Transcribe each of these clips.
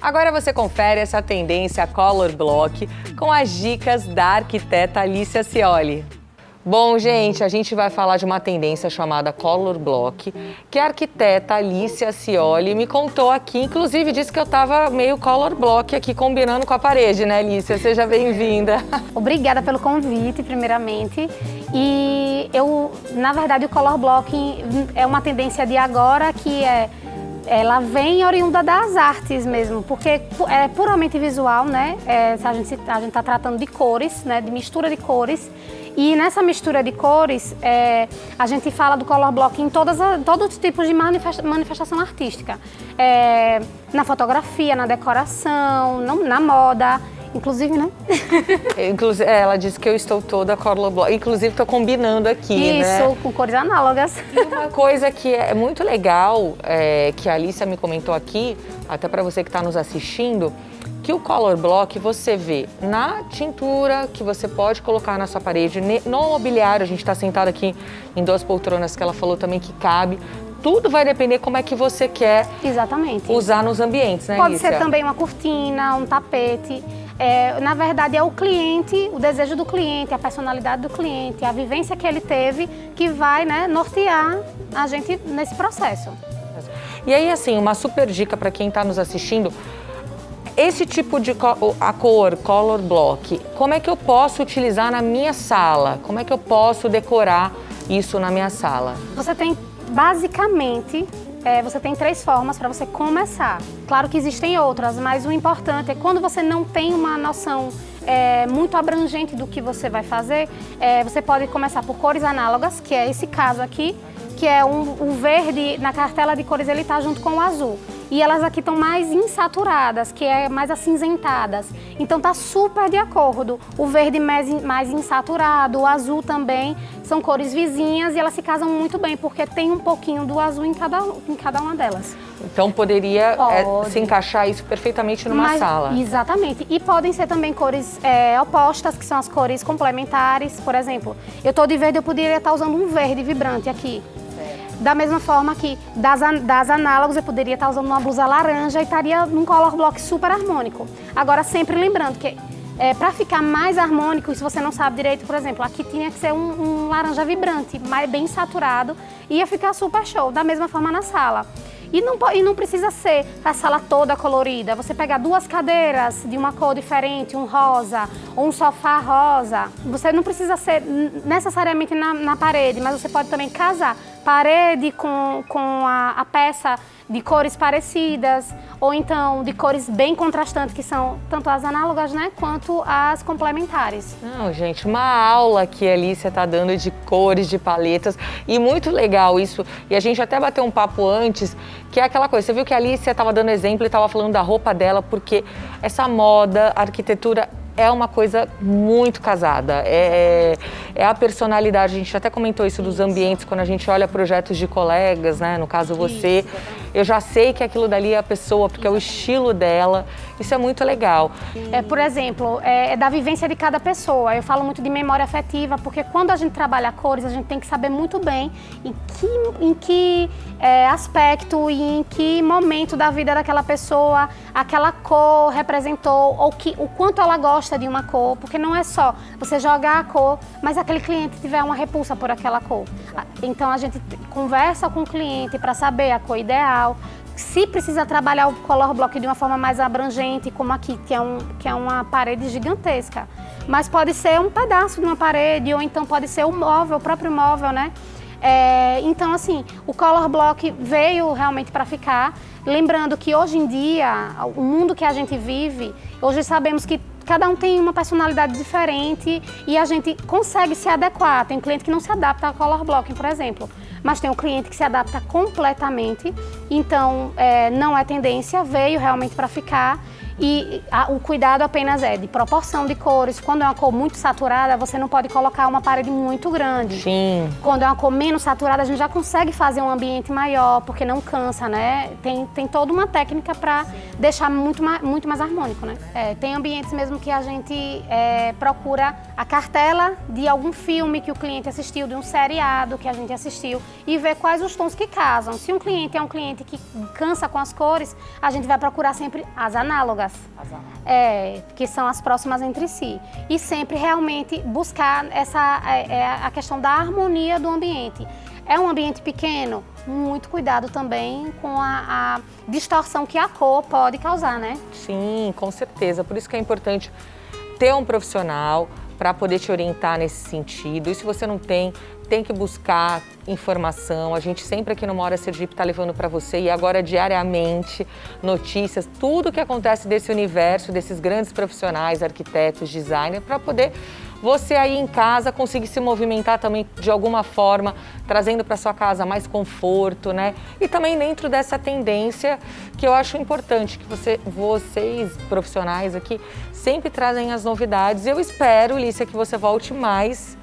Agora você confere essa tendência Color Block com as dicas da arquiteta Alicia Scioli. Bom, gente, a gente vai falar de uma tendência chamada Color Block, que a arquiteta Alicia Scioli me contou aqui, inclusive disse que eu tava meio Color Block aqui, combinando com a parede, né, Alicia? Seja bem-vinda. Obrigada pelo convite, primeiramente. E na verdade, o Color Block é uma tendência de agora ela vem oriunda das artes mesmo, porque é puramente visual, né? A gente está tratando de cores, né? De mistura de cores. E nessa mistura de cores, a gente fala do Color Block em todos os tipos de manifestação artística. Na fotografia, na decoração, na moda, inclusive, né? Ela disse que eu estou toda Color Block, inclusive estou combinando aqui, né? Isso, com cores análogas. E uma coisa que é muito legal, que a Alicia me comentou aqui, até para você que está nos assistindo, que o Color Block você vê na tintura que você pode colocar na sua parede, no mobiliário, a gente está sentado aqui em 2 poltronas que ela falou também que cabe. Tudo vai depender como é que você quer usar nos ambientes, né, Pode Alicia? ser também uma cortina, um tapete. Na verdade, é o cliente, o desejo do cliente, a personalidade do cliente, a vivência que ele teve que vai, né, nortear a gente nesse processo. E aí, assim, uma super dica para quem está nos assistindo, esse tipo de a cor, Color Block, como é que eu posso utilizar na minha sala? Como é que eu posso decorar isso na minha sala? Você tem, basicamente, você tem 3 formas para você começar. Claro que existem outras, mas o importante é quando você não tem uma noção muito abrangente do que você vai fazer, você pode começar por cores análogas, que é esse caso aqui, que é o verde, na cartela de cores ele está junto com o azul. E elas aqui estão mais insaturadas, que é mais acinzentadas. Então tá super de acordo. O verde mais insaturado, o azul também, são cores vizinhas e elas se casam muito bem, porque tem um pouquinho do azul em cada uma delas. Então poderia se encaixar isso perfeitamente numa sala. Exatamente. E podem ser também cores opostas, que são as cores complementares. Por exemplo, eu tô de verde, eu poderia estar usando um verde vibrante aqui. Da mesma forma que das análogas eu poderia estar usando uma blusa laranja e estaria num Color Block super harmônico. Agora, sempre lembrando que para ficar mais harmônico, e se você não sabe direito, por exemplo, aqui tinha que ser um laranja vibrante, bem saturado, ia ficar super show. Da mesma forma na sala. E não precisa ser a sala toda colorida. Você pegar 2 cadeiras de uma cor diferente, um rosa ou um sofá rosa. Você não precisa ser necessariamente na parede, mas você pode também casar parede com a peça de cores parecidas, ou então de cores bem contrastantes, que são tanto as análogas, né, quanto as complementares. Não, gente, uma aula que a Alicia tá dando de cores, de paletas, e muito legal isso. E a gente até bateu um papo antes, que é aquela coisa, você viu que a Alicia estava dando exemplo e estava falando da roupa dela, porque essa moda, a arquitetura é uma coisa muito casada, é a personalidade, a gente até comentou isso dos ambientes, quando a gente olha projetos de colegas, né, no caso você, eu já sei que aquilo dali é a pessoa, porque é o estilo dela, isso é muito legal. Por exemplo, é da vivência de cada pessoa, eu falo muito de memória afetiva, porque quando a gente trabalha cores, a gente tem que saber muito bem em que aspecto e em que momento da vida daquela pessoa aquela cor representou, ou o quanto ela gosta de uma cor, porque não é só você jogar a cor, mas aquele cliente tiver uma repulsa por aquela cor. Então a gente conversa com o cliente para saber a cor ideal. Se precisa trabalhar o Color Block de uma forma mais abrangente, como aqui, que é uma parede gigantesca. Mas pode ser um pedaço de uma parede, ou então pode ser o próprio móvel, né? Então, assim, o Color Block veio realmente para ficar. Lembrando que hoje em dia, o mundo que a gente vive, hoje sabemos que cada um tem uma personalidade diferente e a gente consegue se adequar. Tem cliente que não se adapta a Color Blocking, por exemplo, mas tem um cliente que se adapta completamente. Então, não é tendência, veio realmente para ficar. E o cuidado apenas é de proporção de cores. Quando é uma cor muito saturada, você não pode colocar uma parede muito grande. Sim. Quando é uma cor menos saturada, a gente já consegue fazer um ambiente maior, porque não cansa, né? Tem toda uma técnica para deixar muito mais harmônico, né? Tem ambientes mesmo que a gente procura a cartela de algum filme que o cliente assistiu, de um seriado que a gente assistiu, e ver quais os tons que casam. Se um cliente é um cliente que cansa com as cores, a gente vai procurar sempre as análogas. Que são as próximas entre si. E sempre realmente buscar a questão da harmonia do ambiente. É um ambiente pequeno? Muito cuidado também com a distorção que a cor pode causar, né? Sim, com certeza. Por isso que é importante ter um profissional para poder te orientar nesse sentido. E se você não tem que buscar informação. A gente sempre aqui no Mora Sergipe está levando para você, e agora diariamente, notícias, tudo que acontece desse universo, desses grandes profissionais, arquitetos, designers, para poder você aí em casa conseguir se movimentar também de alguma forma, trazendo para sua casa mais conforto, né? E também dentro dessa tendência que eu acho importante, que vocês profissionais aqui sempre trazem as novidades. Eu espero, Lícia, que você volte mais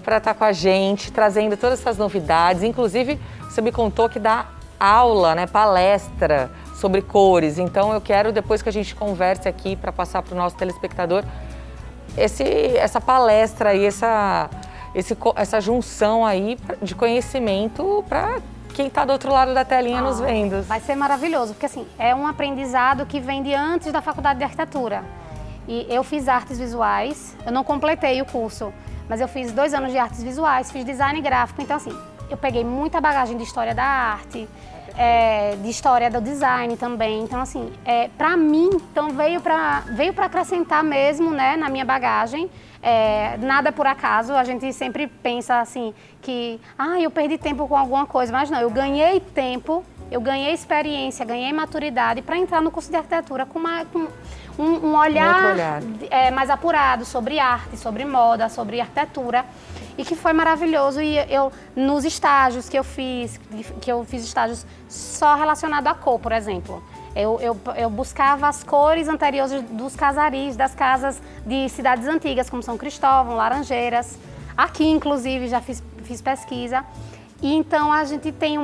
para estar com a gente, trazendo todas essas novidades. Inclusive, você me contou que dá aula, né, palestra sobre cores. Então, eu quero, depois que a gente converse aqui, para passar para o nosso telespectador, essa palestra aí, essa junção aí de conhecimento para quem está do outro lado da telinha nos vendo. Vai ser maravilhoso, porque assim, é um aprendizado que vem de antes da faculdade de arquitetura. E eu fiz artes visuais, eu não completei o curso, mas eu fiz 2 anos de artes visuais, fiz design gráfico, então assim, eu peguei muita bagagem de história da arte, de história do design também, então assim, para mim, então veio para acrescentar mesmo, né, na minha bagagem, nada por acaso, a gente sempre pensa assim, que eu perdi tempo com alguma coisa, mas não, eu ganhei tempo, eu ganhei experiência, ganhei maturidade para entrar no curso de arquitetura com um olhar mais apurado sobre arte, sobre moda, sobre arquitetura, e que foi maravilhoso. E eu, nos estágios que eu fiz estágios só relacionados à cor, por exemplo. Eu buscava as cores anteriores dos casaris, das casas de cidades antigas, como São Cristóvão, Laranjeiras. Aqui, inclusive, já fiz pesquisa. E então a gente tem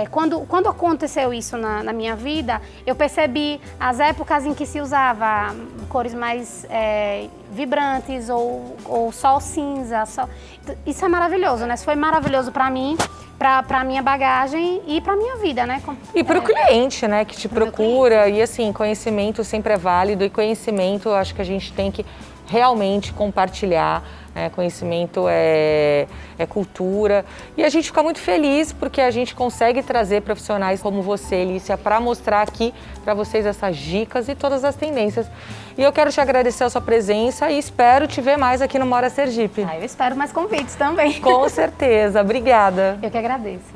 quando aconteceu isso na minha vida, eu percebi as épocas em que se usava cores mais vibrantes ou só cinza. Isso é maravilhoso, né? Isso foi maravilhoso para mim, para minha bagagem e para minha vida, né? E para o cliente, né? Que te procura. E assim, conhecimento sempre é válido, e conhecimento eu acho que a gente tem que realmente compartilhar. Conhecimento é cultura, e a gente fica muito feliz porque a gente consegue trazer profissionais como você, Lícia, para mostrar aqui para vocês essas dicas e todas as tendências. E eu quero te agradecer a sua presença e espero te ver mais aqui no Mora Sergipe. Eu espero mais convites também. Com certeza, obrigada. Eu que agradeço.